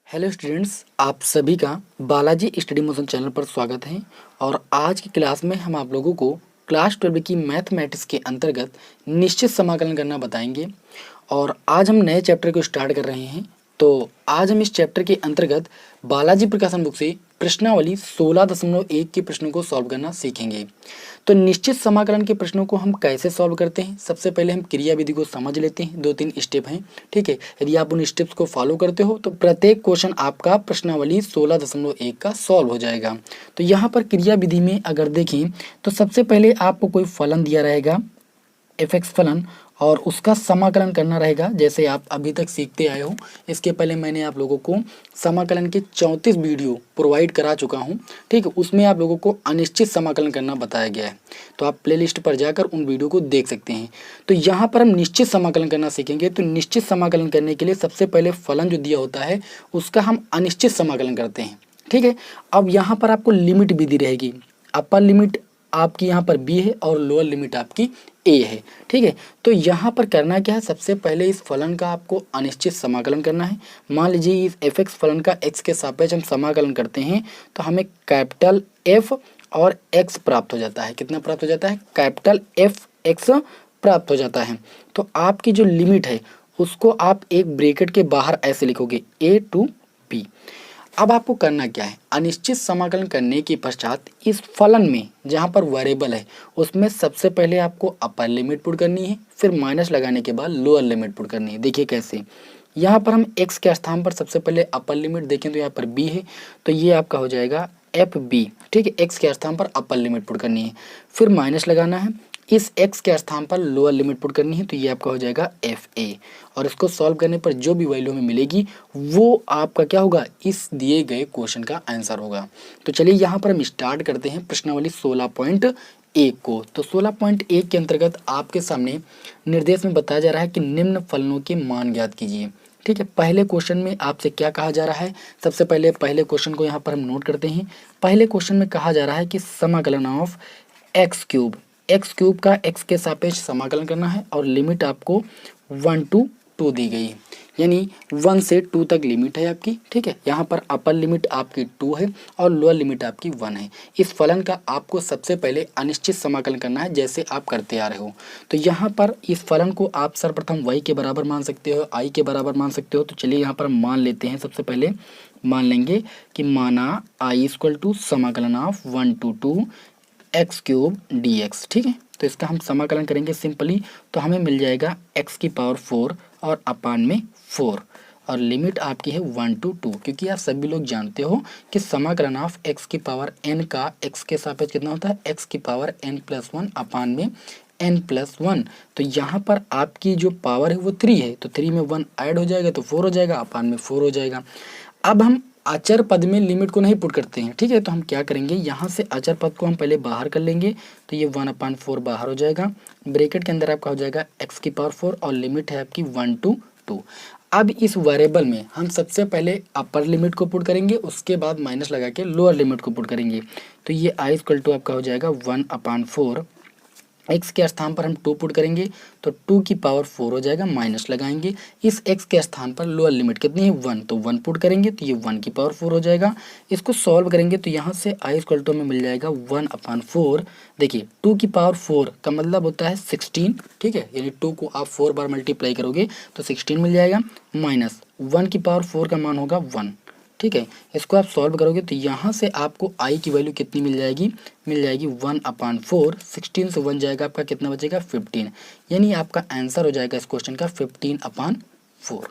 Hello students, आप सभी का बालाजी स्टडी मोशन चैनल पर स्वागत है। और आज की क्लास में हम आप लोगों को क्लास 12 की मैथमेटिक्स के अंतर्गत निश्चित समाकलन करना बताएंगे। और आज हम नए चैप्टर को स्टार्ट कर रहे हैं। तो आज हम इस चैप्टर के अंतर्गत बालाजी प्रकाशन बुक से प्रश्नावली 16.1 के प्रश्नों को सॉल्व करना सीखेंगे। तो निश्चित समाकलन के प्रश्नों को हम कैसे सॉल्व करते हैं, सबसे पहले हम क्रिया विधि को समझ लेते हैं। 2-3 स्टेप हैं, ठीक है। यदि आप उन स्टेप्स को फॉलो करते हो तो प्रत्येक क्वेश्चन आपका प्रश्नावली 16.1 का सॉल्व हो जाएगा। तो यहाँ पर क्रिया विधि में अगर देखें तो सबसे पहले आपको कोई फलन दिया रहेगा, एफ फलन, और उसका समाकलन करना रहेगा। जैसे आप अभी तक सीखते आए हो, इसके पहले मैंने आप लोगों को समाकलन के 34 वीडियो प्रोवाइड करा चुका हूं, ठीक है। उसमें आप लोगों को अनिश्चित समाकलन करना बताया गया है, तो आप प्लेलिस्ट पर जाकर उन वीडियो को देख सकते हैं। तो यहाँ पर हम निश्चित समाकलन करना सीखेंगे। तो निश्चित समाकलन करने के लिए सबसे पहले फलन जो दिया होता है उसका हम अनिश्चित समाकलन करते हैं, ठीक है। अब यहाँ पर आपको लिमिट भी दी रहेगी। अपर लिमिट आपकी यहाँ पर b है और लोअर लिमिट आपकी a है, ठीक है। तो यहाँ पर करना क्या है, सबसे पहले इस फलन का आपको अनिश्चित समाकलन करना है। मान लीजिए इस f(x) फलन का x के सापेक्ष हम समाकलन करते हैं तो हमें कैपिटल F और x प्राप्त हो जाता है। कितना प्राप्त हो जाता है? कैपिटल F(x) प्राप्त हो जाता है। तो आपकी जो लिमिट है उसको आप एक ब्रैकेट के बाहर ऐसे लिखोगे a to b। अब आपको करना क्या है, अनिश्चित समाकलन करने के पश्चात इस फलन में जहाँ पर वेरिएबल है उसमें सबसे पहले आपको अपर लिमिट पुट करनी है, फिर माइनस लगाने के बाद लोअर लिमिट पुट करनी है। देखिए कैसे, यहाँ पर हम x के स्थान पर सबसे पहले अपर लिमिट देखें तो यहाँ पर b है, तो ये आपका हो जाएगा एफ बी, ठीक है। x के स्थान पर अपर लिमिट पुट करनी है, फिर माइनस लगाना है, इस x के स्थान पर लोअर लिमिट पुट करनी है, तो ये आपका हो जाएगा एफ ए। और इसको सॉल्व करने पर जो भी वैल्यू हमें मिलेगी वो आपका क्या होगा, इस दिए गए क्वेश्चन का आंसर होगा। तो चलिए यहाँ पर हम स्टार्ट करते हैं प्रश्नावली 16.1 को। तो 16.1 के अंतर्गत आपके सामने निर्देश में बताया जा रहा है कि निम्न फलनों के मान ज्ञात कीजिए, ठीक है। पहले क्वेश्चन में आपसे क्या कहा जा रहा है, सबसे पहले पहले क्वेश्चन को यहाँ पर हम नोट करते हैं। पहले क्वेश्चन में कहा जा रहा है कि समाकलन ऑफ एक्स क्यूब का x के सापेक्ष समाकलन करना है और लिमिट आपको 1 to 2 दी गई है, यानी 1 से 2 तक लिमिट है आपकी, ठीक है। यहाँ पर अपर लिमिट आपकी 2 है और लोअर लिमिट आपकी 1 है। इस फलन का आपको सबसे पहले अनिश्चित समाकलन करना है जैसे आप करते आ रहे हो। तो यहाँ पर इस फलन को आप सर्वप्रथम y के बराबर मान सकते हो, i के बराबर मान सकते हो। तो चलिए यहाँ पर मान लेते हैं, सबसे पहले मान लेंगे कि माना i = समाकलन of 1 to 2 x cube D x, ठीक है। तो इसका हम समाकलन करेंगे सिंपली, तो हमें मिल जाएगा x की पावर 4 और अपान में 4, और लिमिट आपकी है 1 to 2, क्योंकि आप सभी लोग जानते हो कि समाकलन ऑफ x की पावर n का x के सापेक्ष कितना होता है, x की पावर n+1 अपान में n+1। तो यहाँ पर आपकी जो पावर है वो 3 है, तो 3 में 1 ऐड हो जाएगा तो 4 हो जाएगा, अपान में 4 हो जाएगा। अब हम अचर पद में लिमिट को नहीं पुट करते हैं, ठीक है। तो हम क्या करेंगे, यहाँ से अचर पद को हम पहले बाहर कर लेंगे, तो ये 1/4 बाहर हो जाएगा। ब्रैकेट के अंदर आपका हो जाएगा x की पावर 4 और लिमिट है आपकी 1 to 2। अब इस वेरिएबल में हम सबसे पहले अपर लिमिट को पुट करेंगे, उसके बाद माइनस लगा के लोअर लिमिट को पुट करेंगे। तो ये i = आपका हो जाएगा 1/4, x के स्थान पर हम 2 पुट करेंगे तो 2 की पावर 4 हो जाएगा, माइनस लगाएंगे। इस x के स्थान पर लोअर लिमिट कितनी है, 1, तो 1 पुट करेंगे तो ये 1 की पावर 4 हो जाएगा। इसको सॉल्व करेंगे तो यहाँ से i = में मिल जाएगा 1/4। देखिए 2 की पावर 4 का मतलब होता है 16, ठीक है, यानी 2 को आप 4 बार मल्टीप्लाई करोगे तो 16 मिल जाएगा, माइनस 1 की पावर 4 का मान होगा 1, ठीक है। इसको आप सॉल्व करोगे तो यहाँ से आपको i की वैल्यू कितनी मिल जाएगी, 1/4, 16 से 1 जाएगा आपका कितना बचेगा, 15, यानी आपका आंसर हो जाएगा इस क्वेश्चन का 15/4,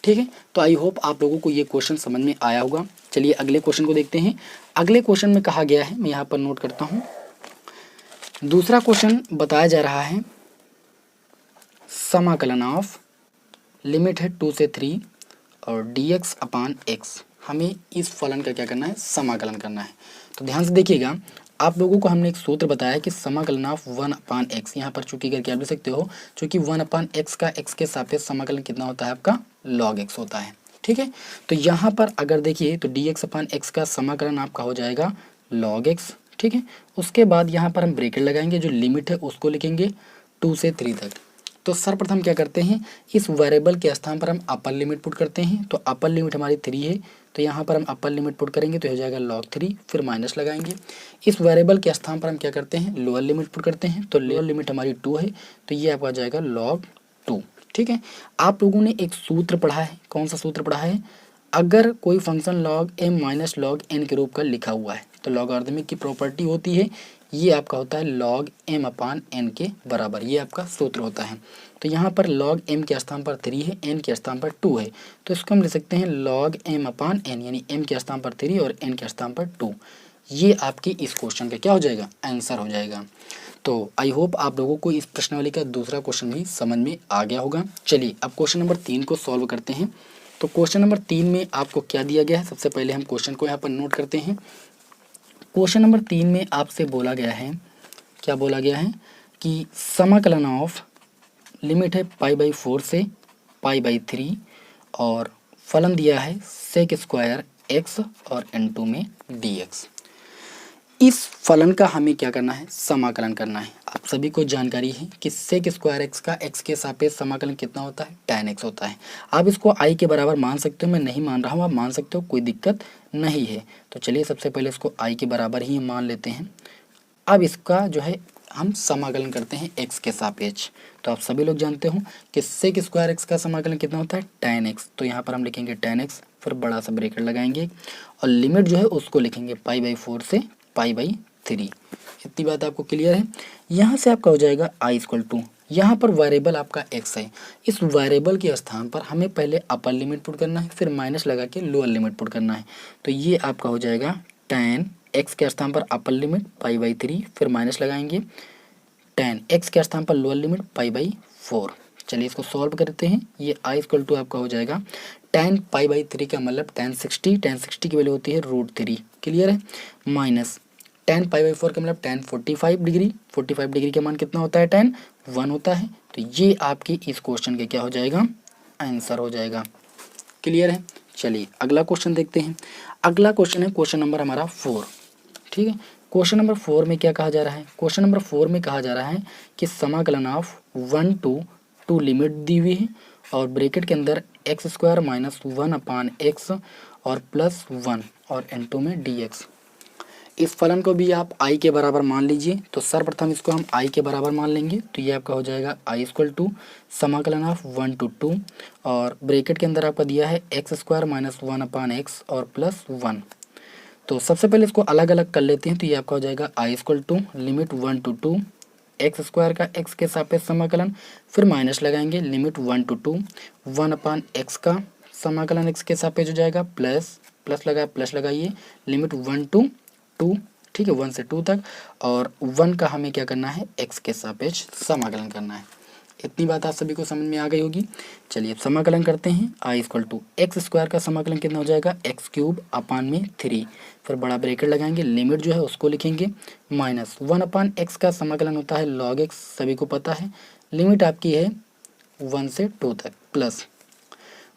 ठीक है। तो आई होप आप लोगों को ये क्वेश्चन समझ में आया होगा। चलिए अगले क्वेश्चन को देखते हैं। अगले क्वेश्चन में कहा गया है, मैं यहाँ पर नोट करता हूँ। दूसरा क्वेश्चन बताया जा रहा है समाकलन ऑफ लिमिट है 2 से 3 और dx/x, हमें इस फलन का क्या करना है, समाकलन करना है। तो ध्यान से देखिएगा, आप लोगों को हमने एक सूत्र बताया कि समाकलन ऑफ 1/x, यहाँ पर चूंकि करके आप लिख सकते हो, चूंकि 1/x का x के सापेक्ष समाकलन कितना होता है आपका, log x होता है, ठीक है। तो यहाँ पर अगर देखिए तो dx/x का समाकलन आपका हो जाएगा log x, ठीक है। उसके बाद यहाँ पर हम ब्रैकेट लगाएंगे, जो लिमिट है उसको लिखेंगे 2 से 3 तक, तो सर्वप्रथम क्या करते हैं, इस वेरिएबल के स्थान पर हम अपर लिमिट पुट करते हैं। तो अपर लिमिट हमारी 3 है, तो यहाँ पर हम अपर लिमिट पुट करेंगे तो हो जाएगा log 3, फिर माइनस लगाएंगे। इस वेरिएबल के स्थान पर हम क्या करते हैं, लोअर लिमिट पुट करते हैं। तो लोअर लिमिट हमारी 2 है, तो ये आपका आ जाएगा log 2। ठीक है, आप लोगों ने एक सूत्र पढ़ा है, कौन सा सूत्र पढ़ा है, अगर कोई function log m minus log n के रूप का लिखा हुआ है तो लॉगरिथमिक की प्रॉपर्टी होती है, ये आपका होता है log m अपान n के बराबर, ये आपका सूत्र होता है। तो यहाँ पर log m के स्थान पर 3 है, n के स्थान पर 2 है, तो इसको हम लिख सकते हैं log m अपान n, यानी m के स्थान पर 3 और n के स्थान पर 2। ये आपके इस क्वेश्चन का क्या हो जाएगा, आंसर हो जाएगा। तो आई होप आप लोगों को इस प्रश्नावली का दूसरा क्वेश्चन भी समझ में आ गया होगा। चलिए अब क्वेश्चन नंबर 3 को सॉल्व करते हैं। तो क्वेश्चन नंबर 3 में आपको क्या दिया गया है, सबसे पहले हम क्वेश्चन को यहाँ पर नोट करते हैं। क्वेश्चन नंबर 3 में आपसे बोला गया है, क्या बोला गया है कि समाकलन ऑफ लिमिट है π/4 से π/3 और फलन दिया है सेक स्क्वायर x और n2 में dx। इस फलन का हमें क्या करना है, समाकलन करना है। आप सभी को जानकारी है कि सेक स्क्वायर एक्स का x के सापेक्ष समाकलन कितना होता है, tan x होता है। आप इसको i के बराबर मान सकते हो, मैं नहीं मान रहा हूँ, आप मान सकते हो, कोई दिक्कत नहीं है। तो चलिए सबसे पहले इसको i के बराबर ही मान लेते हैं। अब इसका जो है हम समाकलन करते हैं x के सापेक्ष। तो आप सभी लोग जानते हो कि सेक स्क्वायर एक्स का समाकलन कितना होता है, tan x। तो यहाँ पर हम लिखेंगे tan x, फिर बड़ा सा ब्रैकेट लगाएंगे और लिमिट जो है उसको लिखेंगे π/4 से π/3। इतनी बात आपको क्लियर है। यहाँ से आपका हो जाएगा i = 2, यहाँ पर वेरिएबल आपका x है, इस वेरिएबल के स्थान पर हमें पहले अपर लिमिट पुट करना है, फिर माइनस लगा के लोअर लिमिट पुट करना है। तो ये आपका हो जाएगा tan x के स्थान पर अपर लिमिट π/3, फिर माइनस लगाएंगे, tan x के स्थान पर लोअर लिमिट π/4। चलिए इसको सॉल्व करते हैं। ये i = आपका हो जाएगा tan π/3 का मतलब tan 60 की वैल्यू होती है √3, क्लियर है, माइनस tan π/4 का मतलब tan 45 डिग्री, 45 डिग्री का मान कितना होता है, tan 1 होता है। तो ये आपके इस क्वेश्चन के क्या हो जाएगा, आंसर हो जाएगा, क्लियर है। चलिए अगला क्वेश्चन देखते हैं। अगला क्वेश्चन है क्वेश्चन नंबर हमारा 4। ठीक है, क्वेश्चन नंबर 4 में क्या कहा जा रहा है, क्वेश्चन नंबर 4 में कहा जा रहा है कि समाकलन ऑफ 1 to 2 लिमिट दी हुई है और ब्रैकेट के अंदर x² - 1/x और +1 और n2 में dx। इस फलन को भी आप i के बराबर मान लीजिए। तो सर्वप्रथम इसको हम i के बराबर मान लेंगे, तो ये आपका हो जाएगा i = समाकलन ऑफ 1 to 2 और ब्रैकेट के अंदर आपका दिया है x² - 1/x और +1। तो सबसे पहले इसको अलग अलग कर लेते हैं। तो ये आपका हो जाएगा i = लिमिट 1 to 2 x² का x के सापेक्ष समाकलन, फिर माइनस लगाएंगे, लिमिट 1 to 2 1/x का समाकलन x के सापेक्ष हो जाएगा, प्लस लगाइए, लिमिट 1 to 2, ठीक है, 1 से 2 तक, और 1 का हमें क्या करना है, x के सापेक्ष समाकलन करना है। इतनी बात आप सभी को समझ में आ गई होगी। चलिए अब समाकलन करते हैं। i = x² का समाकलन कितना हो जाएगा, x³/3, फिर बड़ा ब्रैकेट लगाएंगे, लिमिट जो है उसको लिखेंगे, माइनस 1/x का समाकलन होता है log x, सभी को पता है, लिमिट आपकी है 1 से 2 तक, प्लस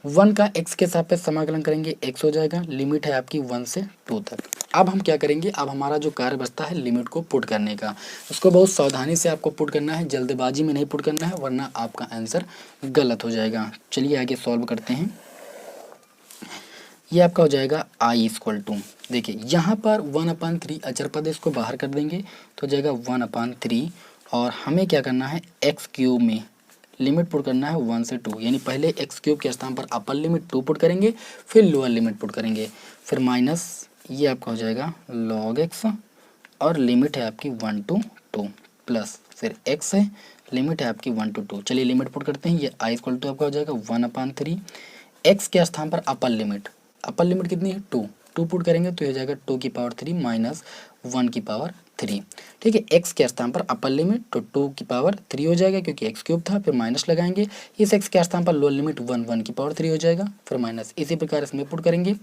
1 का x के सापेक्ष समाकलन करेंगे, x हो जाएगा, लिमिट है आपकी 1 से 2 तक। अब हम क्या करेंगे, अब हमारा जो कार्य बचता है लिमिट को पुट करने का, उसको बहुत सावधानी से आपको पुट करना है, जल्दबाजी में नहीं पुट करना है, वरना आपका आंसर गलत हो जाएगा। चलिए आगे सॉल्व करते हैं। ये आपका हो जाएगा i = देखिए यहाँ पर 1/3 अचर पद, इसको बाहर कर देंगे तो हो जाएगा 1/3 और हमें क्या करना है, x³ में लिमिट पुट करना है 1 से 2, यानी पहले x³ के स्थान पर अपर लिमिट 2 पुट करेंगे, फिर लोअर लिमिट पुट करेंगे, फिर माइनस, ये आपका हो जाएगा log x और लिमिट है आपकी 1 to 2, प्लस फिर x है, लिमिट है आपकी 1 to 2। चलिए लिमिट पुट करते हैं। ये i = आपका हो जाएगा 1/3, x के स्थान पर अपर लिमिट कितनी है, 2 पुट करेंगे तो हो जाएगा 2⁻³ माइनस 1⁻3। ठीक है, x के स्थान पर अपर लिमिट तो 2⁻3 हो जाएगा क्योंकि x³ था, फिर माइनस लगाएंगे, इस x के स्थान पर लोअर लिमिट 1 1⁻3 हो जाएगा, फिर माइनस, इसी प्रकार इसमें पुट करेंगे।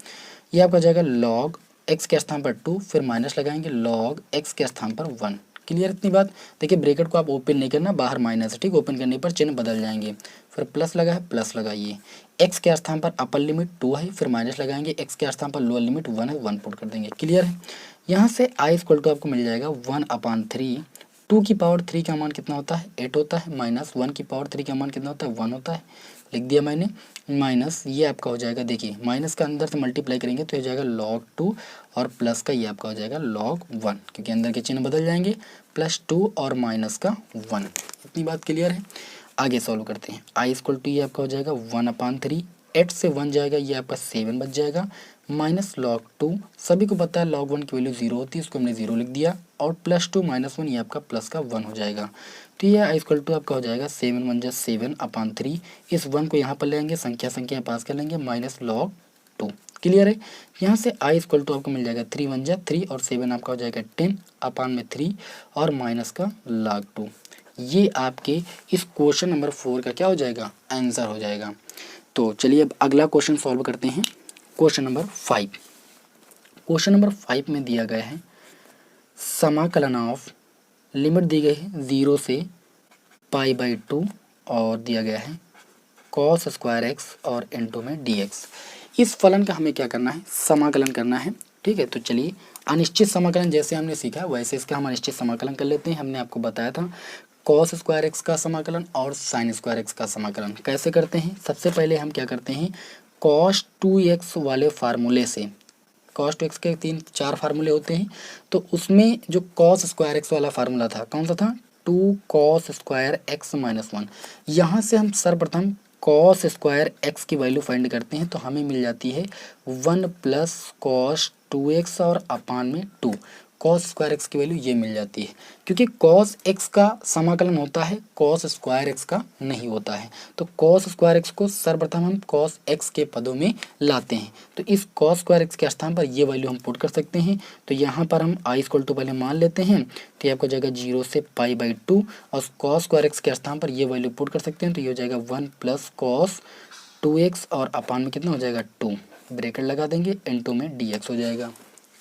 ये आपका हो जाएगा log x के स्थान पर 2, फिर माइनस लगाएंगे, log x के स्थान पर 1। क्लियर इतनी बात। देखिए ब्रैकेट को आप ओपन नहीं करना, बाहर माइनस है, ठीक, ओपन करने पर चिन्ह बदल जाएंगे, फिर प्लस लगा है, प्लस लगाइए, x के स्थान पर अपर लिमिट 2 है, फिर माइनस लगाएंगे, x के स्थान पर लोअर लिमिट 1 है, 1 पुट कर देंगे, क्लियर है। यहाँ से i = आपको मिल जाएगा 1/3 2 की पावर 3 का मान कितना होता है 8 होता है, माइनस 1 की पावर 3 का मान कितना होता है 1 होता है, लिख दिया मैंने, माइनस ये आपका हो जाएगा, देखिए माइनस का अंदर से मल्टीप्लाई करेंगे तो हो जाएगा log 2 और प्लस का ये आपका हो जाएगा log 1, क्योंकि अंदर के चिन्ह बदल जाएंगे, प्लस 2 और माइनस का 1। इतनी बात क्लियर है। आगे सॉल्व करते हैं। आई इक्वल टू ये आपका हो जाएगा 1/3, 8 से 1 जाएगा, ये आपका 7 बच जाएगा, माइनस log 2, सभी को पता है log 1 की वैल्यू 0 होती है, उसको हमने 0 लिख दिया, और प्लस 2 माइनस 1 ये आपका प्लस का 1 हो जाएगा। तो ये आई इक्वल टू आपका हो जाएगा 7 × 7/3, इस 1 को यहाँ पर ले आएंगे, संख्या पास कर लेंगे, माइनस log 2। क्लियर है। यहाँ से आई इक्वल टू आपको मिल जाएगा 3 × 1 3 और 7 आपका हो जाएगा 10/3 और माइनस का log 2। ये आपके इस क्वेश्चन नंबर 4 का क्या हो जाएगा आंसर हो जाएगा। तो चलिए अब अगला क्वेश्चन सॉल्व करते हैं। Question number 5। क्वेश्चन नंबर 5 में दिया गया है समाकलन ऑफ, लिमिट दी गई है 0 से π/2 और दिया गया है cos स्क्वायर x और इनटू में dx। इस फलन का हमें क्या करना है समाकलन करना है। ठीक है, तो चलिए अनिश्चित समाकलन जैसे हमने सीखा वैसे इसका हम अनिश्चित समाकलन कर लेते हैं। हमने आपको बताया था cos स्क्वायर x का समाकलन और sin स्क्वायर x का समाकलन कैसे करते हैं। सबसे पहले हम क्या करते हैं cos 2x वाले फार्मूले से, cos 2x के 3-4 फार्मूले होते हैं, तो उसमें जो cos स्क्वायर x वाला फार्मूला था कौन सा था 2 cos स्क्वायर x - 1। यहाँ से हम सर्वप्रथम cos स्क्वायर x की वैल्यू फाइंड करते हैं, तो हमें मिल जाती है 1 + cos 2x और अपान में 2, cos स्क्वायर x की वैल्यू ये मिल जाती है, क्योंकि cos x का समाकलन होता है cos स्क्वायर x का नहीं होता है। तो cos स्क्वायर x को सर्वप्रथम हम cos x के पदों में लाते हैं, तो इस cos स्क्वायर x के स्थान पर ये वैल्यू हम पुट कर सकते हैं। तो यहाँ पर हम i इक्वल टू पहले मान लेते हैं, तो ये आपको जाएगा 0 से π/2 और cos स्क्वायर x के स्थान पर ये वैल्यू पुट कर सकते हैं, तो ये हो जाएगा 1 + cos 2x और अपान में कितना हो जाएगा 2, ब्रैकेट लगा देंगे, इनटू में dx हो जाएगा।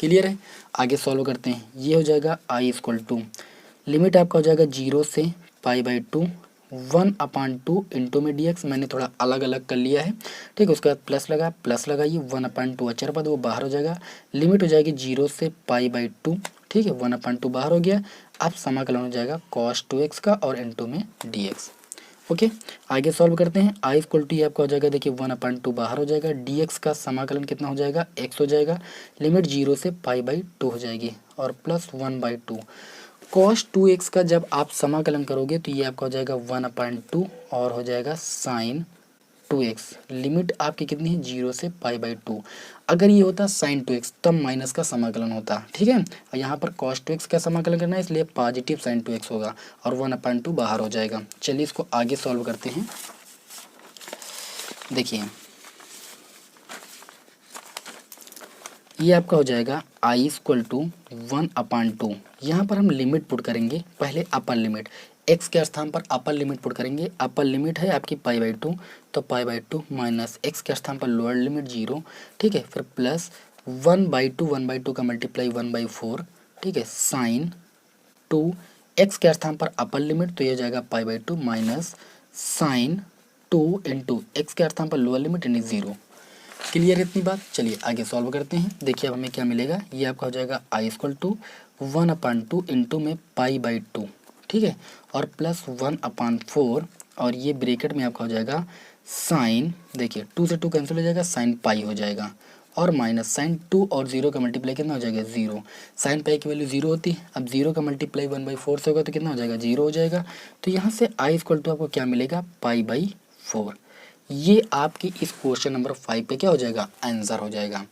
क्लियर है। आगे सॉल्व करते हैं। ये हो जाएगा आई इक्वल टू, लिमिट आपका हो जाएगा 0 से π/2 1/2 इनटू में dx, मैंने थोड़ा अलग अलग कर लिया है। ठीक है, उसके बाद प्लस लगाइए 1/2 अचर पद वो बाहर हो जाएगा, लिमिट हो जाएगी 0 से π/2। ठीक है, 1/2 बाहर हो गया। अब समाकलन हो जाएगा cos 2x का और इनटू में dx। ओके, आगे सॉल्व करते हैं। आई इक्वल टू आपका हो जाएगा, देखिए 1/2 बाहर हो जाएगा, dx का समाकलन कितना हो जाएगा x हो जाएगा, लिमिट 0 से π/2 हो जाएगी और प्लस 1/2। cos 2x का जब आप समाकलन करोगे तो ये आपका हो जाएगा 1/2 और हो जाएगा sin 2x, लिमिट आपकी कितनी है 0 से π/2। अगर ये होता sin 2x तब माइनस का समाकलन होता। ठीक है, और यहाँ पर cos 2x का समाकलन करना है, इसलिए पॉजिटिव sin 2x होगा और 1/2 बाहर हो जाएगा। चलिए इसको आगे सॉल्व करते हैं। देखिए ये आपका हो जाएगा i इक्वल टू 1/2। यहाँ पर हम लिमिट पुट करेंगे, पहले अपर लिमिट, x के स्थान पर अपर लिमिट पुट करेंगे। अपर लिमिट है आपकी π/2, तो π/2 माइनस x के स्थान पर लोअर लिमिट 0। ठीक है, फिर प्लस 1/2 का मल्टीप्लाई 1/4। ठीक है, साइन 2 x के स्थान पर अपर लिमिट, तो ये हो जाएगा π/2 माइनस साइन 2 इंटू एक्स के स्थान पर लोअर लिमिट यानी 0। क्लियर है इतनी बात। चलिए आगे सॉल्व करते हैं। देखिए अब हमें क्या मिलेगा, ये आपका हो जाएगा आई इक्वल टू 1/2 इंटू में π/2। ठीक है, और प्लस 1/4 और ये ब्रैकेट में आपका हो जाएगा साइन, देखिए 2 से 2 कैंसिल हो जाएगा, साइन पाई हो जाएगा और माइनस साइन 2 और 0 का मल्टीप्लाई कितना हो जाएगा 0। साइन पाई की वैल्यू 0 होती है, अब 0 का मल्टीप्लाई 1/4 से होगा तो कितना हो जाएगा 0 हो जाएगा। तो यहाँ से आई इक्वल टू आपको क्या मिलेगा π/4। ये आपकी इस क्वेश्चन नंबर 5 पे क्या हो जाएगा आंसर हो जाएगा।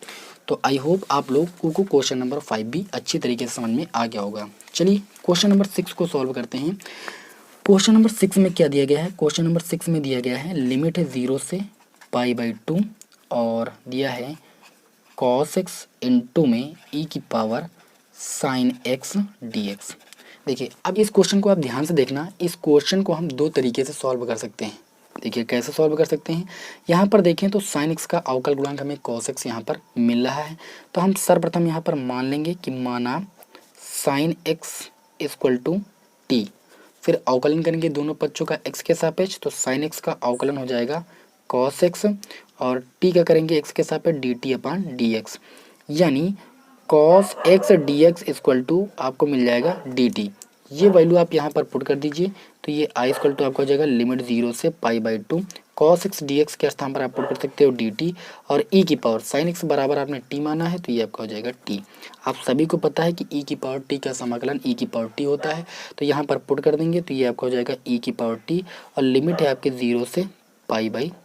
तो आई होप आप लोग को क्वेश्चन नंबर 5 भी अच्छी तरीके से समझ में आ गया होगा। चलिए क्वेश्चन नंबर 6 को सॉल्व करते हैं। क्वेश्चन नंबर 6 में क्या दिया गया है, क्वेश्चन नंबर 6 में दिया गया है लिमिट है 0 से π/2 और दिया है cos x इंटू में e की पावर sin x dx। देखिए अब इस क्वेश्चन को आप ध्यान से देखना, इस क्वेश्चन को हम दो तरीके से सॉल्व कर सकते हैं। देखिए कैसे सॉल्व कर सकते हैं, यहाँ पर देखें तो sin x का अवकल गुणांक हमें cos x यहाँ पर मिल रहा है, तो हम सर्वप्रथम यहाँ पर मान लेंगे कि माना sin x equal to t, फिर अवकलन करेंगे दोनों पक्षों का x के सापेक्ष, तो sin x का अवकलन हो जाएगा cos x और t का करेंगे x के सापेक्ष dt/dx, यानी cos x dx equal to आपको मिल जाएगा dt। ये वैल्यू आप यहाँ पर पुट कर दीजिए, तो ये आई इक्वल टू आपका हो जाएगा लिमिट 0 से π/2 cos x dx के स्थान पर आप पुट कर सकते हो dt, और e की पावर sin x बराबर आपने t माना है तो ये आपका हो जाएगा t। आप सभी को पता है कि e की पावर t का समाकलन e की पावर t होता है, तो यहाँ पर पुट कर देंगे तो ये आपका हो जाएगा e की पावर t, और लिमिट है आपके 0 से π/2।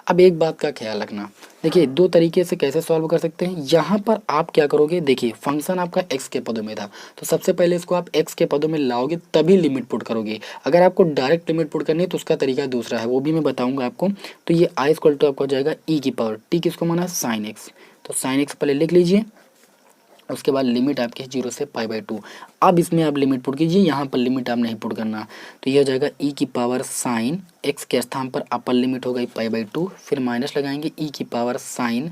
अब एक बात का ख्याल रखना, देखिए दो तरीके से कैसे सॉल्व कर सकते हैं। यहाँ पर आप क्या करोगे, देखिए फंक्शन आपका x के पदों में था, तो सबसे पहले इसको आप x के पदों में लाओगे तभी लिमिट पुट करोगे। अगर आपको डायरेक्ट लिमिट पुट करनी है तो उसका तरीका दूसरा है, वो भी मैं बताऊंगा आपको। तो ये आई इक्वल टू आपको हो जाएगा e की पावर t, किसको माना है साइन x, तो साइन x पहले लिख लीजिए, उसके बाद लिमिट आपकी 0 से π/2। अब इसमें आप लिमिट पुट कीजिए, यहाँ पर लिमिट आप नहीं पुट करना, तो ये हो जाएगा e की पावर साइन x के स्थान पर अपर लिमिट हो गई π/2, फिर माइनस लगाएंगे e की पावर साइन,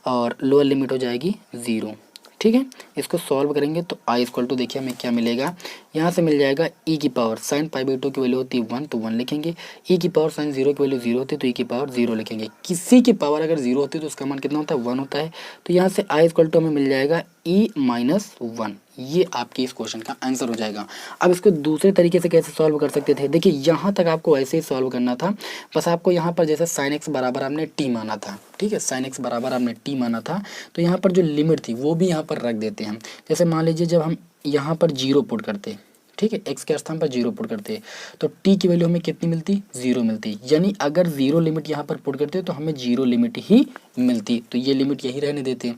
और लोअर लिमिट हो जाएगी 0। ठीक है, इसको सॉल्व करेंगे तो आई इक्वल टू देखिए हमें क्या मिलेगा, यहाँ से मिल जाएगा e की पावर साइन π/2 की वैल्यू होती है 1 तो 1 लिखेंगे, e की पावर साइन 0 की वैल्यू 0 होती है तो e की पावर 0 लिखेंगे। किसी की पावर अगर 0 होती है तो उसका मान कितना होता है 1 होता है, तो यहाँ से आई इक्वल टू हमें मिल जाएगा e-1। ये आपके इस क्वेश्चन का आंसर हो जाएगा। अब इसको दूसरे तरीके से कैसे सॉल्व कर सकते थे, देखिए यहाँ तक आपको ऐसे ही सॉल्व करना था, बस आपको यहाँ पर जैसे साइन एक्स बराबर आपने टी माना था, ठीक है, साइन एक्स बराबर आपने टी माना था, तो यहाँ पर जो लिमिट थी वो भी यहाँ पर रख देते हैं हम। जैसे मान लीजिए जब हम यहाँ पर 0 पुट करते, ठीक है, x के स्थान पर 0 पुट करते तो t की वैल्यू हमें कितनी मिलती, 0 मिलती, यानी अगर 0 लिमिट यहाँ पर पुट करते तो हमें 0 लिमिट ही मिलती, तो ये लिमिट यही रहने देते।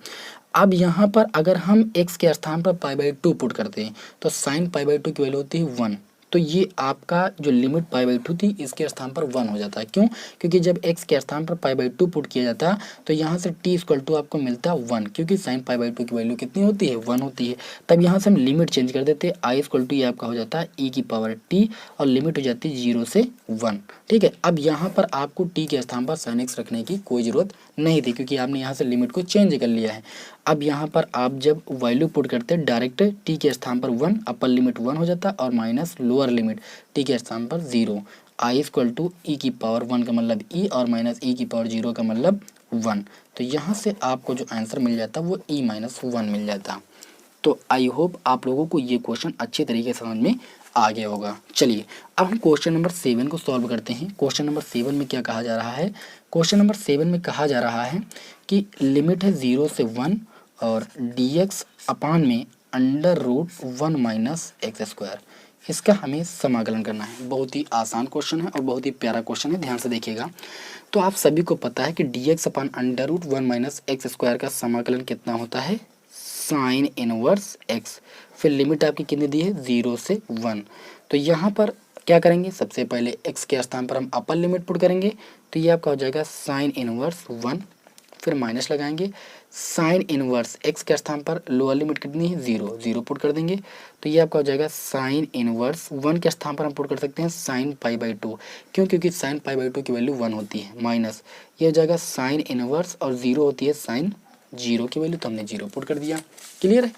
अब यहाँ पर अगर हम x के स्थान पर π/2 पुट करते हैं तो साइन π/2 की वैल्यू होती है 1, तो ये आपका जो लिमिट π/2 थी इसके स्थान पर 1 हो जाता है। क्यों, क्योंकि जब x के स्थान पर π/2 पुट किया जाता तो यहाँ से t इक्वल टू आपको मिलता 1, क्योंकि साइन π/2 की वैल्यू कितनी होती है 1 होती है। तब यहाँ से हम लिमिट चेंज कर देते, आई इक्वल टू ये आपका हो जाता है e की पावर t, और लिमिट हो जाती है 0 से 1। ठीक है, अब यहाँ पर आपको t के स्थान पर साइन x रखने की कोई ज़रूरत नहीं थी, क्योंकि आपने यहाँ से लिमिट को चेंज कर लिया है। अब यहाँ पर आप जब वैल्यू पुट करते हैं डायरेक्ट t के स्थान पर 1, अपर लिमिट 1 हो जाता और माइनस लोअर लिमिट t के स्थान पर 0, आई इक्वल टू e की पावर 1 का मतलब e, और माइनस e की पावर 0 का मतलब 1, तो यहाँ से आपको जो आंसर मिल जाता वो e-1 मिल जाता। तो आई होप आप लोगों को ये क्वेश्चन अच्छे तरीके से समझ में आ गया होगा। चलिए अब हम क्वेश्चन नंबर 7 को सॉल्व करते हैं। क्वेश्चन नंबर 7 में क्या कहा जा रहा है, क्वेश्चन नंबर 7 में कहा जा रहा है कि लिमिट है 0 से 1 और dx अपान में √1 माइनस x², इसका हमें समाकलन करना है। बहुत ही आसान क्वेश्चन है और बहुत ही प्यारा क्वेश्चन है, ध्यान से देखिएगा। तो आप सभी को पता है कि dx अपान √1 माइनस x² का समाकलन कितना होता है, साइन इनवर्स x, फिर लिमिट आपकी कितनी दी है 0 से 1। तो यहाँ पर क्या करेंगे, सबसे पहले x के स्थान पर हम अपर लिमिट पुट करेंगे, तो ये आपका हो जाएगा साइन इनवर्स 1, फिर माइनस लगाएंगे, साइन इनवर्स x के स्थान पर लोअर लिमिट कितनी है 0 पुट कर देंगे, तो ये आपका हो जाएगा साइन इनवर्स 1 के स्थान पर हम पुट कर सकते हैं साइन π/2, क्यों, क्योंकि साइन π/2 की वैल्यू 1 होती है, माइनस ये हो जाएगा साइन इनवर्स और 0 होती है साइन 0 की वैल्यू, तो हमने 0 पुट कर दिया। क्लियर है।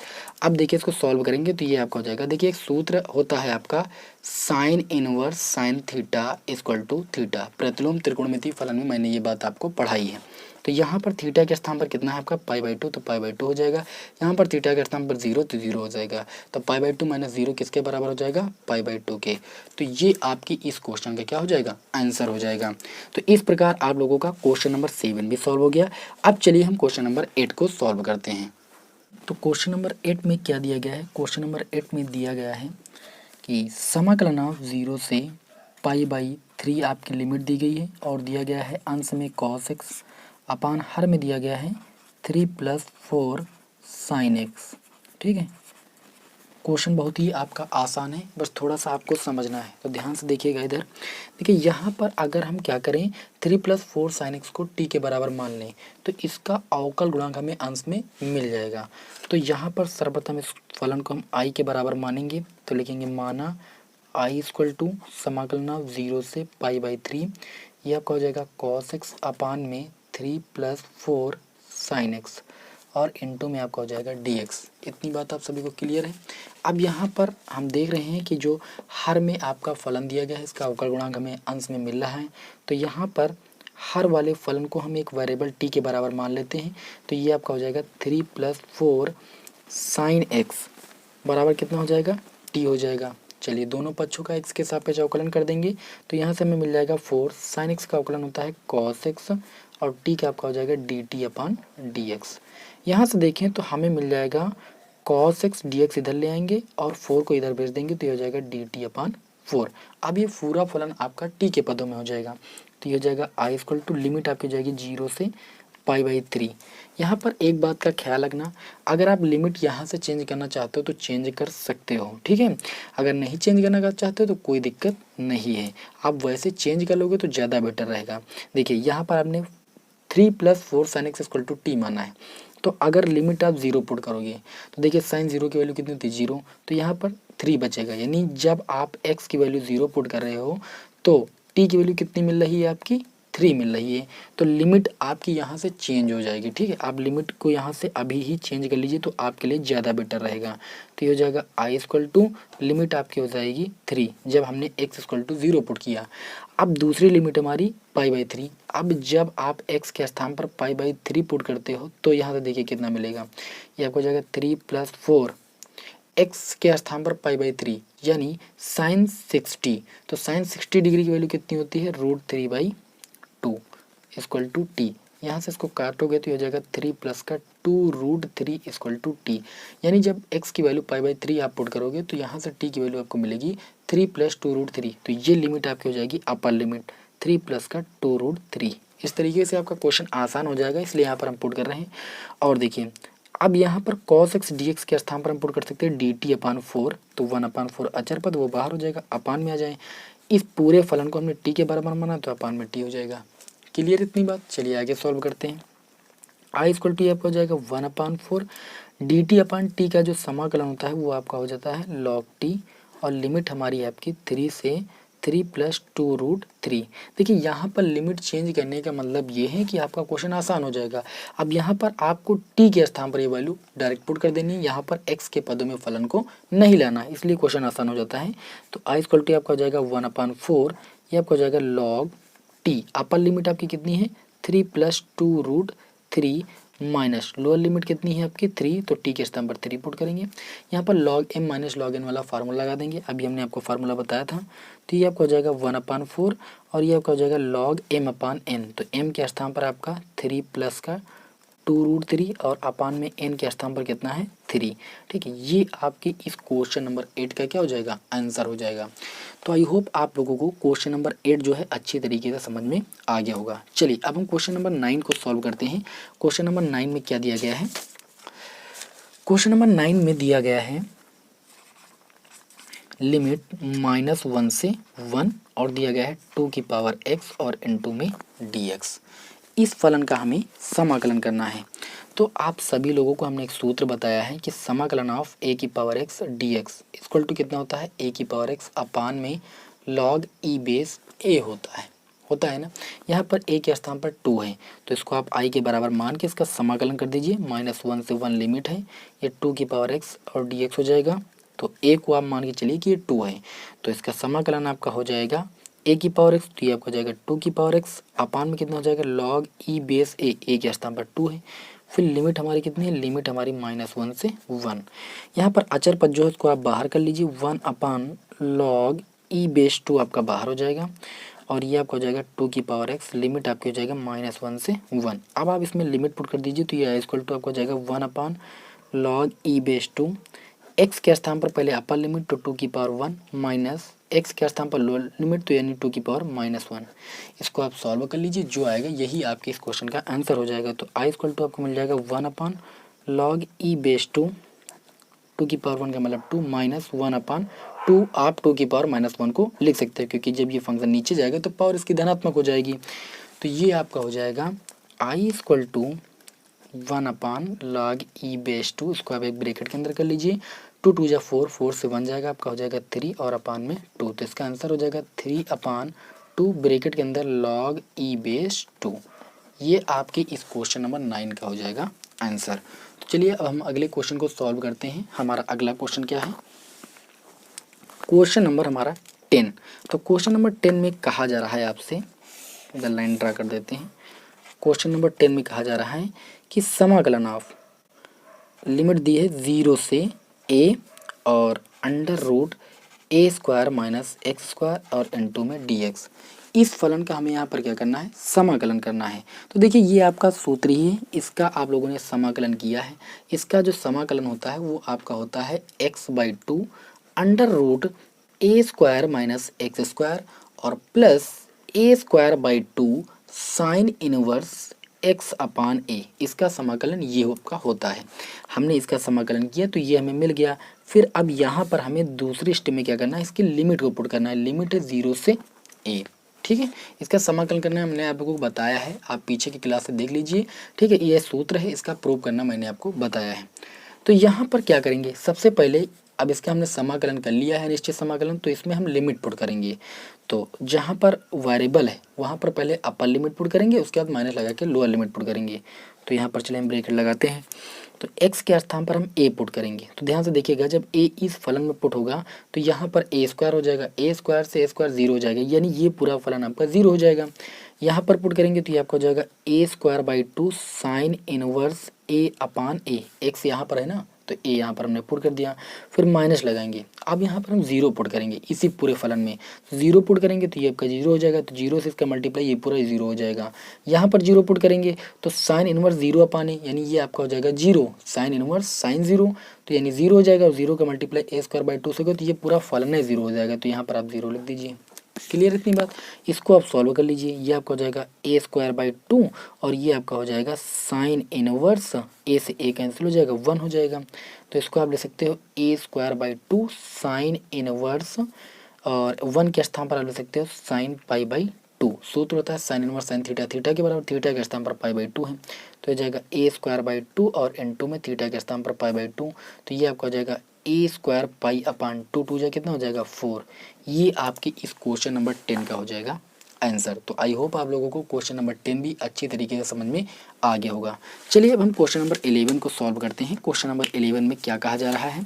अब देखिए इसको सॉल्व करेंगे तो ये आपका हो जाएगा, देखिए एक सूत्र होता है आपका sine inverse sine theta equal to theta, प्रतिलोम त्रिकोणमितीय फलन में मैंने ये बात आपको पढ़ाई है। तो यहाँ पर थीटा के स्थान पर कितना है आपका π/2, तो π/2 हो जाएगा, यहाँ पर थीटा के स्थान पर 0 तो 0 हो जाएगा, तो π/2 माइनस 0 किसके बराबर हो जाएगा, π/2 के। तो ये आपकी इस क्वेश्चन का क्या हो जाएगा, आंसर हो जाएगा। तो इस प्रकार आप लोगों का क्वेश्चन नंबर 7 भी सॉल्व हो गया। अब चलिए हम क्वेश्चन नंबर 8 को सॉल्व करते हैं। तो क्वेश्चन नंबर 8 में क्या दिया गया है, क्वेश्चन नंबर 8 में दिया गया है कि समाकलन ऑफ 0 से π/3 आपकी लिमिट दी गई है, और दिया गया है अंश में cos x अपान हर में दिया गया है 3 + 4 sin x। ठीक है, क्वेश्चन बहुत ही आपका आसान है, बस थोड़ा सा आपको समझना है, तो ध्यान से देखिएगा इधर। देखिए यहाँ पर अगर हम क्या करें 3 + 4 sin x को t के बराबर मान लें तो इसका अवकल गुणांक हमें अंश में मिल जाएगा। तो यहाँ पर सर्वप्रथम इस फलन को हम i के बराबर मानेंगे, तो लिखेंगे माना i इक्वल टू समाकलन 0 से π/3, ये आपका हो जाएगा cos x अपान में 3 + 4 sin x, और इनटू में आपका हो जाएगा dx। इतनी बात आप सभी को क्लियर है। अब यहाँ पर हम देख रहे हैं कि जो हर में आपका फलन दिया गया है इसका अवकल गुणांक हमें अंश में मिल रहा है, तो यहाँ पर हर वाले फलन को हम एक वेरिएबल t के बराबर मान लेते हैं, तो ये आपका हो जाएगा 3 + 4 sin x बराबर कितना हो जाएगा टी हो जाएगा। चलिए दोनों पक्षों का x के सापेक्ष अवकलन कर देंगे तो यहाँ से हमें मिल जाएगा 4 साइन x का अवकलन होता है cos x और t का आपका हो जाएगा dt अपान dx। यहाँ से देखें तो हमें मिल जाएगा cos x dx इधर ले आएंगे और 4 को इधर भेज देंगे तो ये हो जाएगा dt अपान 4। अब ये पूरा फलन आपका t के पदों में हो जाएगा तो ये हो जाएगा i इक्वल टू लिमिट आपकी हो जाएगी 0 से π/3। यहाँ पर एक बात का ख्याल रखना, अगर आप लिमिट यहाँ से चेंज करना चाहते हो तो चेंज कर सकते हो, ठीक है। अगर नहीं चेंज करना चाहते हो तो कोई दिक्कत नहीं है, आप वैसे चेंज कर लोगे तो ज़्यादा बेटर रहेगा। देखिए यहाँ पर आपने 3 + 4 sin x equal to t माना है, तो अगर लिमिट आप 0 पुट करोगे तो देखिए साइन 0 की वैल्यू कितनी होती है 0, तो यहाँ पर 3 बचेगा। यानी जब आप x की वैल्यू 0 पुट कर रहे हो तो t की वैल्यू कितनी मिल रही है आपकी 3 मिल रही है, तो लिमिट आपकी यहाँ से चेंज हो जाएगी, ठीक है। आप लिमिट को यहाँ से अभी ही चेंज कर लीजिए तो आपके लिए ज़्यादा बेटर रहेगा। तो ये हो जाएगा i इक्वल टू लिमिट आपकी हो जाएगी 3 जब हमने x इक्वल टू 0 पुट किया। अब दूसरी लिमिट हमारी π/3। अब जब आप x के स्थान पर π/3 पुट करते हो तो यहाँ से देखिए कितना मिलेगा, ये आपको हो जाएगा 3 + 4 x के स्थान पर π/3 यानी साइन 60। तो साइन 60 डिग्री की वैल्यू कितनी होती है √3/2 इक्वल टू टी। यहाँ से इसको काटोगे तो हो जाएगा 3 + का 2√3 इक्वल टू टी। यानी जब x की वैल्यू π/3 आप पुट करोगे तो यहाँ से t की वैल्यू आपको मिलेगी 3 + 2√3। तो ये लिमिट आपकी हो जाएगी अपर लिमिट 3 + का 2√3। इस तरीके से आपका क्वेश्चन आसान हो जाएगा, इसलिए यहाँ पर हम पुट कर रहे हैं। और देखिए अब यहाँ पर cos x dx के स्थान पर हम पुट कर सकते हैं dt अपान 4, तो 1/4 अचर पद वो बाहर हो जाएगा, अपान में आ जाए। इस पूरे फलन को हमने t के बराबर माना तो अपान में t हो जाएगा। क्लियर इतनी बात, चलिए आगे सॉल्व करते हैं। i इक्वल टू आपका हो जाएगा 1/4 dt अपान टी का जो समाकलन होता है वो आपका हो जाता है log t और लिमिट हमारी है आपकी 3 से 3 + 2√3। देखिए यहाँ पर लिमिट चेंज करने का मतलब ये है कि आपका क्वेश्चन आसान हो जाएगा। अब यहाँ पर आपको t के स्थान पर ये वैल्यू डायरेक्ट पुट कर देनी है, यहाँ पर x के पदों में फलन को नहीं लाना, इसलिए क्वेश्चन आसान हो जाता है। तो i इक्वल टू आपका हो जाएगा 1/4, ये आपका हो जाएगा log t। अपर लिमिट आपकी कितनी है 3 + 2√3 माइनस लोअर लिमिट कितनी है आपकी 3, तो t के स्थान पर 3 पुट करेंगे। यहाँ पर log m - log n वाला फार्मूला लगा देंगे, अभी हमने आपको फार्मूला बताया था। तो ये आपका हो जाएगा 1/4 और ये आपका हो जाएगा log m/n। तो m के स्थान पर आपका 3 + का 2√3 और अपान में n के स्थान पर कितना है 3, ठीक है। ये आपके इस क्वेश्चन नंबर 8 का क्या हो जाएगा आंसर हो जाएगा। तो आई होप आप लोगों को क्वेश्चन नंबर 8 जो है अच्छी तरीके से समझ में आ गया होगा। चलिए अब हम क्वेश्चन नंबर 9 को सॉल्व करते हैं। क्वेश्चन नंबर 9 में क्या दिया गया है, क्वेश्चन नंबर 9 में दिया गया है लिमिट -1 से 1 और दिया गया है 2 की पावर x और इनटू में dx। इस फलन का हमें समाकलन करना है। तो आप सभी लोगों को हमने एक सूत्र बताया है कि समाकलन ऑफ a की power x dx equal to कितना होता है a की पावर x अपान में log e बेस a होता है ना। यहाँ पर a के स्थान पर 2 है तो इसको आप i के बराबर मान के इसका समाकलन कर दीजिए। -1 से 1 लिमिट है, ये 2 की पावर x और dx हो जाएगा। तो a को आप मान के चलिए कि ये 2 है, तो इसका समाकलन आपका हो जाएगा a की पावर x, तो ये आपका हो जाएगा 2 की पावर x अपान में कितना हो जाएगा log e बेस a के स्थान पर 2 है। फिर लिमिट हमारी कितनी है, लिमिट हमारी -1 से 1। यहाँ पर अचर पद जो है इसको आप बाहर कर लीजिए, 1 log e बेस 2 आपका बाहर हो जाएगा और ये आपका हो जाएगा 2 की पावर x, लिमिट आपकी हो जाएगा -1 से 1। अब आप इसमें लिमिट पुट कर दीजिए तो ये इक्वल टू आपका हो जाएगा 1 log e बेस 2, x के स्थान पर पहले अपर लिमिट तो 2 की पावर 1 माइनस x के स्थान पर लोअर लिमिट तो यानी 2 की पावर -1। इसको आप सॉल्व कर लीजिए, जो आएगा यही आपके इस क्वेश्चन का आंसर हो जाएगा। तो i इक्वल टू आपको मिल जाएगा 1 log e बेस 2, 2 की पावर 1 का मतलब 2 माइनस 1/2। आप 2 की पावर -1 को लिख सकते हैं क्योंकि जब ये फंक्शन नीचे जाएगा तो पावर इसकी धनात्मक हो जाएगी। तो ये आपका हो जाएगा i equal to 1 log e base 2, इसको आप एक ब्रैकेट के अंदर कर लीजिए। 2 2 जा 4, 4 से 1 जाएगा, आपका हो जाएगा 3 और अपान में 2, तो इसका आंसर हो जाएगा 3/2 ब्रैकेट के अंदर log e बेस 2। ये आपके इस क्वेश्चन नंबर 9 का हो जाएगा आंसर। तो चलिए अब हम अगले क्वेश्चन को सॉल्व करते हैं। हमारा अगला क्वेश्चन क्या है, क्वेश्चन नंबर हमारा 10। तो क्वेश्चन नंबर 10 में कहा जा रहा है आपसे, इधर लाइन ड्रा कर देते हैं। क्वेश्चन नंबर 10 में कहा जा रहा है कि समाकलन ऑफ लिमिट दी है 0 से a और under root A square minus X square और इनटू में dx। इस फलन का हमें यहाँ पर क्या करना है, समाकलन करना है। तो देखिए ये आपका सूत्र ही है, इसका आप लोगों ने समाकलन किया है। इसका जो समाकलन होता है वो आपका होता है x/2 under root A square minus X square और plus A square by 2 sine inverse X upon A. इसका समाकलन ये आपका होता है। हमने इसका समाकलन किया तो ये हमें मिल गया। फिर अब यहाँ पर हमें दूसरी स्टेप में क्या करना है, इसकी लिमिट को पुट करना है। लिमिट है 0 से a, ठीक है। इसका समाकलन करना हमने आप लोगों को बताया है, आप पीछे की क्लास से देख लीजिए, ठीक है। यह सूत्र है, इसका प्रूव करना मैंने आपको बताया है। तो यहाँ पर क्या करेंगे, सबसे पहले अब इसका हमने समाकलन कर लिया है निश्चित समाकलन, तो इसमें हम लिमिट पुट करेंगे। तो जहाँ पर वेरिएबल है वहाँ पर पहले अपर लिमिट पुट करेंगे, उसके बाद माइनस लगा के लोअर लिमिट पुट करेंगे। तो यहाँ पर चले हम ब्रैकेट लगाते हैं। तो x के स्थान पर हम a पुट करेंगे। तो ध्यान से देखिएगा, जब a इस फलन में पुट होगा तो यहाँ पर a स्क्वायर हो जाएगा, a स्क्वायर से a स्क्वायर 0 हो जाएगा, यानी ये पूरा फलन आपका 0 हो जाएगा। यहाँ पर पुट करेंगे तो ये आपका हो जाएगा a square by 2 sine inverse a upon a। x यहाँ पर है ना, तो a यहाँ पर हमने पुट कर दिया। फिर माइनस लगाएंगे, अब यहाँ पर हम 0 पुट करेंगे इसी पूरे फलन में। 0 पुट करेंगे तो ये आपका 0 हो जाएगा, तो 0 से इसका मल्टीप्लाई ये पूरा 0 हो जाएगा। यहाँ पर 0 पुट करेंगे तो साइन इनवर्स 0 अपान ए, यानी ये आपका हो जाएगा 0 साइन इनवर्स साइन 0, तो यानी 0 हो जाएगा। और 0 का मल्टीप्लाई ए स्क्वायर बाई 2 से करो तो ये पूरा फलन है 0 हो जाएगा। तो यहाँ पर आप 0 लिख दीजिए। क्लियर इतनी बात। इसको आप सॉल्व कर लीजिए, ये आपका हो जाएगा ए स्क्वायर बाई 2 और ये आपका हो जाएगा साइन इनवर्स, ए से ए कैंसिल हो जाएगा, 1 हो जाएगा। तो इसको आप ले सकते हो ए स्क्वायर बाई 2 साइन इनवर्स, और 1 के स्थान पर आप ले सकते हो साइन पाई बाई 2। सूत्र होता है sign inverse sine theta, theta के बराबर, थीटा के स्थान पर पाई बाई 2 है। तो ये जाएगा ए स्क्वायर बाई 2 और इनटू में थीटा के स्थान पर पाई बाई 2, तो ये आपका हो जाएगा ए स्क्वायर पाई अपान 2, 2 जाए कितना हो जाएगा 4। ये आपके इस क्वेश्चन नंबर 10 का हो जाएगा आंसर। तो आई होप आप लोगों को क्वेश्चन नंबर 10 भी अच्छी तरीके से समझ में आ गया होगा। चलिए अब हम क्वेश्चन नंबर 11 को सॉल्व करते हैं। क्वेश्चन नंबर 11 में क्या कहा जा रहा है,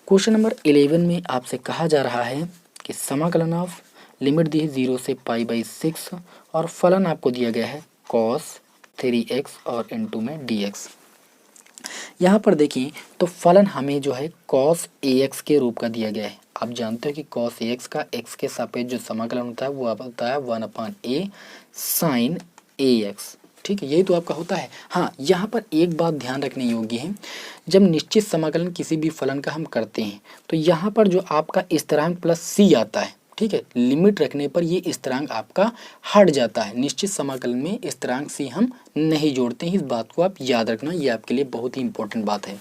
क्वेश्चन नंबर 11 में आपसे कहा जा रहा है कि समाकलन ऑफ लिमिट दी है 0 से पाई बाई 6 और फलन आपको दिया गया है cos 3x और इनटू में dx। यहाँ पर देखिए तो फलन हमें जो है cos ax के रूप का दिया गया है। आप जानते हो कि cos ax का x के सापेक्ष जो समाकलन होता है वो आप होता है 1/a साइन ax, ठीक है, यही तो आपका होता है। हाँ, यहाँ पर एक बात ध्यान रखने योग्य है, जब निश्चित समाकलन किसी भी फलन का हम करते हैं तो यहाँ पर जो आपका स्थिरांक प्लस c आता है, ठीक है, लिमिट रखने पर ये स्थिरांक आपका हट जाता है। निश्चित समाकलन में स्थिरांक से हम नहीं जोड़ते हैं, इस बात को आप याद रखना, ये आपके लिए बहुत ही इंपॉर्टेंट बात है।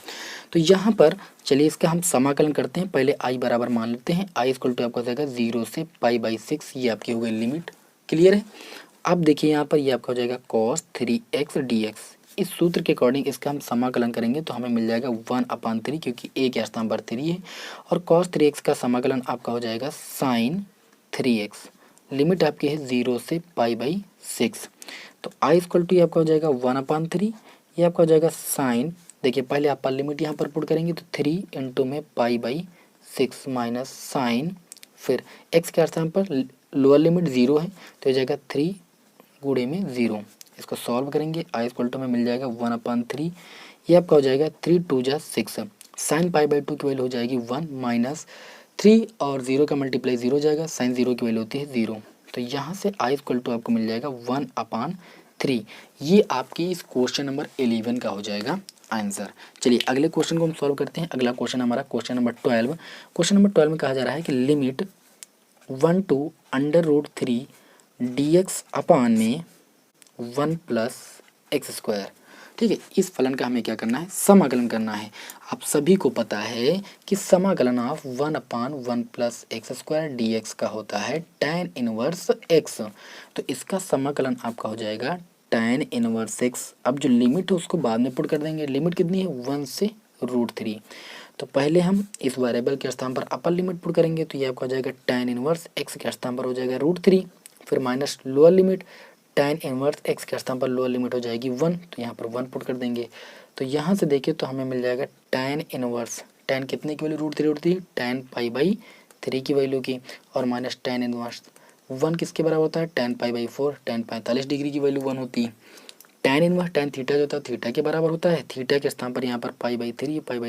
तो यहाँ पर चलिए इसका हम समाकलन करते हैं। पहले आई बराबर मान लेते हैं, आई इक्वल टू आपका हो जाएगा 0 से पाई बाई 6, ये आपकी हो गई लिमिट। क्लियर है। अब देखिए यहाँ पर ये आपका हो जाएगा cos 3x dx। इस सूत्र के अकॉर्डिंग इसका हम समाकलन करेंगे तो हमें मिल जाएगा 1/3, क्योंकि a के स्थान पर 3 है, और cos 3x का समाकलन आपका हो जाएगा साइन 3x। लिमिट आपकी है 0 से पाई बाई 6। तो आई इक्वल टू आपका हो जाएगा 1/3, ये आपका हो जाएगा साइन, देखिए पहले आप लिमिट यहाँ पर पुट करेंगे तो 3 इंटू में पाई बाई 6 माइनस साइन, फिर x के स्थान पर लोअर लिमिट 0 है तो ये जाएगा 3 गुणे में 0। इसको सॉल्व करेंगे, आई इक्वल टू में मिल जाएगा 1/3, ये आपका हो जाएगा 3 2 जा 6, साइन पाई बाई 2 की वैल्यू हो जाएगी 1 माइनस 3 और 0 का मल्टीप्लाई 0 हो जाएगा, साइन 0 की वैल्यू होती है 0। तो यहाँ से आई इक्वल टू आपको मिल जाएगा 1/3। ये आपकी इस क्वेश्चन नंबर 11 का हो जाएगा आंसर। चलिए अगले क्वेश्चन को हम सॉल्व करते हैं। अगला क्वेश्चन हमारा क्वेश्चन नंबर 12। क्वेश्चन नंबर 12 में कहा जा रहा है कि लिमिट 1 to √3 dx अपान में 1 प्लस एक्स स्क्वायर, ठीक है, इस फलन का हमें क्या करना है, समाकलन करना है। आप सभी को पता है कि समाकलन of 1/1 plus x square dx का होता है tan इनवर्स x। तो इसका समाकलन आपका हो जाएगा tan इनवर्स x। अब जो लिमिट है उसको बाद में पुट कर देंगे। लिमिट कितनी है, 1 से √3। तो पहले हम इस वेरिएबल के स्थान पर अपर लिमिट पुट करेंगे तो ये आपका हो जाएगा tan इनवर्स x के स्थान पर हो जाएगा √3, फिर minus lower limit tan inverse x के स्थान पर लोअर लिमिट हो जाएगी 1, तो यहाँ पर 1 पुट कर देंगे। तो यहाँ से देखिए तो हमें मिल जाएगा tan इनवर्स, tan कितने की वैल्यू, √3 tan पाई बाई 3 की वैल्यू की, और माइनस tan इनवर्स 1 किसके बराबर होता है, tan pi by 4, tan 45 degree की वैल्यू 1 होती है। tan इनवर्स tan थीटा जो होता है थीटा के बराबर होता है। थीटा के स्थान पर यहाँ पर पाई बाई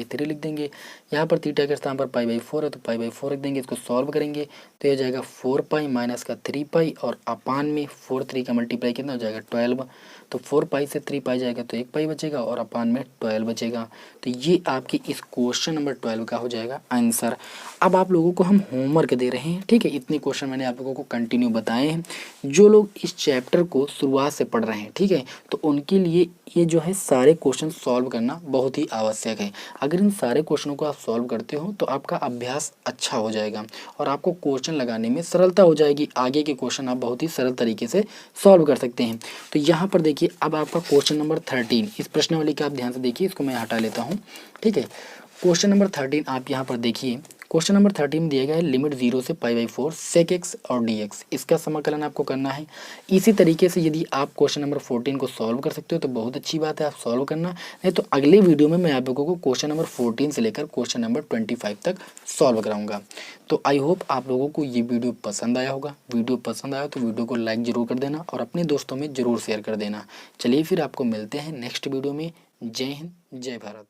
थ्री लिख देंगे। यहाँ पर थीटा के स्थान पर पाई/4 है तो पाई/4 रख देंगे। इसको सॉल्व करेंगे तो ये जाएगा 4 पाई माइनस का 3 पाई और अपान में 4 3 का मल्टीप्लाई कितना हो जाएगा 12। तो 4 पाई से 3 पाई जाएगा तो 1 पाई बचेगा और अपान में 12 बचेगा। तो ये आपके इस क्वेश्चन नंबर 12 का हो जाएगा आंसर। अब आप लोगों को हम होमवर्क दे रहे हैं, ठीक है। इतने क्वेश्चन मैंने आप लोगों को कंटिन्यू बताए हैं। जो लोग इस चैप्टर को शुरुआत से पढ़ रहे हैं, ठीक है, तो उनके लिए ये जो है सारे क्वेश्चन सॉल्व करना बहुत ही आवश्यक है। अगर इन सारे क्वेश्चनों को आप सॉल्व करते हो तो आपका अभ्यास अच्छा हो जाएगा और आपको क्वेश्चन लगाने में सरलता हो जाएगी। आगे के क्वेश्चन आप बहुत ही सरल तरीके से सॉल्व कर सकते हैं। तो यहाँ पर देखिए अब आपका क्वेश्चन नंबर 13, इस प्रश्नावली का आप ध्यान से देखिए, इसको मैं हटा लेता हूँ, ठीक है। क्वेश्चन नंबर 13 आप यहाँ पर देखिए। क्वेश्चन नंबर 13 में दिया गया है लिमिट 0 से पाई/4 सेक एक्स और डी एक्स, इसका समाकलन आपको करना है। इसी तरीके से यदि आप क्वेश्चन नंबर 14 को सॉल्व कर सकते हो तो बहुत अच्छी बात है, आप सॉल्व करना। नहीं तो अगले वीडियो में मैं आप लोगों को क्वेश्चन नंबर 14 से लेकर क्वेश्चन नंबर 25 तक सॉल्व कराऊंगा। तो आई होप आप लोगों को ये वीडियो पसंद आया होगा। वीडियो पसंद आया तो वीडियो को लाइक ज़रूर कर देना और अपने दोस्तों में ज़रूर शेयर कर देना। चलिए फिर आपको मिलते हैं नेक्स्ट वीडियो में। जय हिंद, जय भारत।